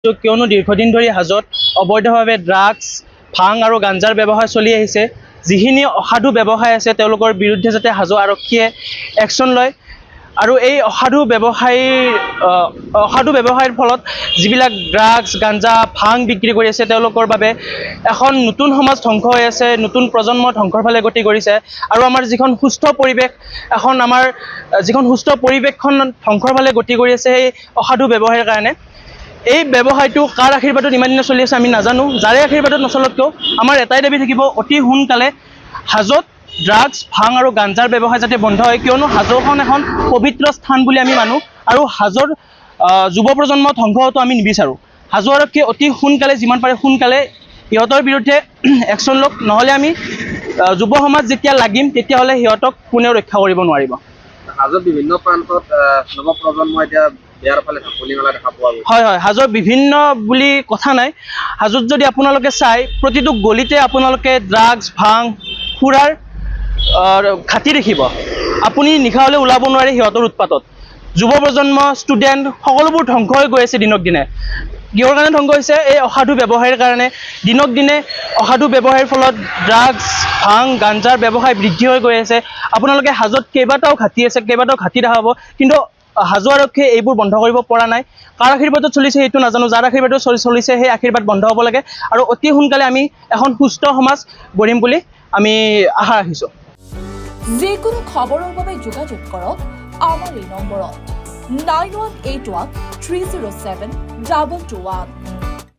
কিয়নো দীৰ্ঘদিন ধৰি হাজোত অবৈধভাৱে ড্ৰাগছ ভাং আৰু গাঞ্জাৰ ব্যৱসায় চলি আহিছে। যিখিনি অসাধু ব্যৱসায় আছে তেওঁলোকৰ বিৰুদ্ধে যাতে হাজো আৰক্ষীয়ে একশ্যন লয় আৰু এই অসাধু ব্যৱসায়ৰ ফলত যিবিলাক ড্ৰাগছ গাঞ্জা ভাং বিক্ৰী কৰি আছে তেওঁলোকৰ বাবে এখন নতুন সমাজ ধ্বংস হৈ আছে, নতুন প্ৰজন্ম ধ্বংসৰ ফালে গতি কৰিছে আৰু আমাৰ যিখন সুস্থ পৰিৱেশখন ধ্বংসৰ ফালে গতি কৰি আছে সেই অসাধু ব্যৱসায়ৰ কাৰণে। এই ব্যৱসায়টো কাৰ আশীৰ্বাদত ইমান দিনে চলি আছে আমি নাজানো। যাৰে আশীৰ্বাদত নচলতকৈও আমাৰ এটাই দাবী থাকিব, অতি সোনকালে হাজোত ড্ৰাগছ ভাং আৰু গাঞ্জাৰ ব্যৱসায় যাতে বন্ধ হয়, কিয়নো হাজোখন এখন পবিত্ৰ স্থান বুলি আমি মানো আৰু হাজোৰ যুৱ প্ৰজন্ম ধ্বংস হোৱাটো আমি নিবিচাৰোঁ। হাজো আৰক্ষীয়ে অতি সোনকালে যিমান পাৰে সোনকালে সিহঁতৰ বিৰুদ্ধে একশ্যন লওক, নহ'লে আমি যুৱ সমাজ যেতিয়া লাগিম তেতিয়াহ'লে সিহঁতক কোনেও ৰক্ষা কৰিব নোৱাৰিব। হাজোত বিভিন্ন প্ৰান্তত নৱ প্ৰজন্ম এতিয়া বেয়াৰ ফালে ঢাপলি মেলা দেখা পোৱা গৈছে। হয়, হাজোৰ বিভিন্ন বুলি কথা নাই। হাজোত যদি আপোনালোকে চাই প্ৰতিটো গলিতে আপোনালোকে ড্ৰাগছ ভাং সুৰাৰ ঘাটি দেখিব। আপুনি নিশালৈ ওলাব নোৱাৰে সিহঁতৰ উৎপাতত। যুৱ প্ৰজন্ম ষ্টুডেণ্ট সকলোবোৰ ধ্বংস হৈ গৈ আছে দিনক দিনে। কিহৰ কাৰণে ধ্বংস হৈছে? এই অসাধু ব্যৱসায়ৰ কাৰণে। দিনক দিনে অসাধু ব্যৱসায়ৰ ফলত ড্ৰাগছ ভাং গাঞ্জাৰ ব্যৱসায় বৃদ্ধি হৈ গৈ আছে। আপোনালোকে হাজোত কেইবাটাও ঘাটি আছে, কেইবাটাও ঘাটি দেখাব, কিন্তু হাজো আৰক্ষীয়ে এইবোৰ বন্ধ কৰিব পৰা নাই। কাৰ আশীৰ্বাদত চলিছে সেইটো নাজানো, যাৰ আশীৰ্বাদত চলিছে সেই আশীৰ্বাদ বন্ধ হ'ব লাগে আৰু অতি সোনকালে আমি এখন সুস্থ সমাজ গঢ়িম বুলি আমি আশা ৰাখিছোঁ। যিকোনো খবৰৰ বাবে যোগাযোগ কৰক আমাৰ এই নম্বৰত 9181 307 221।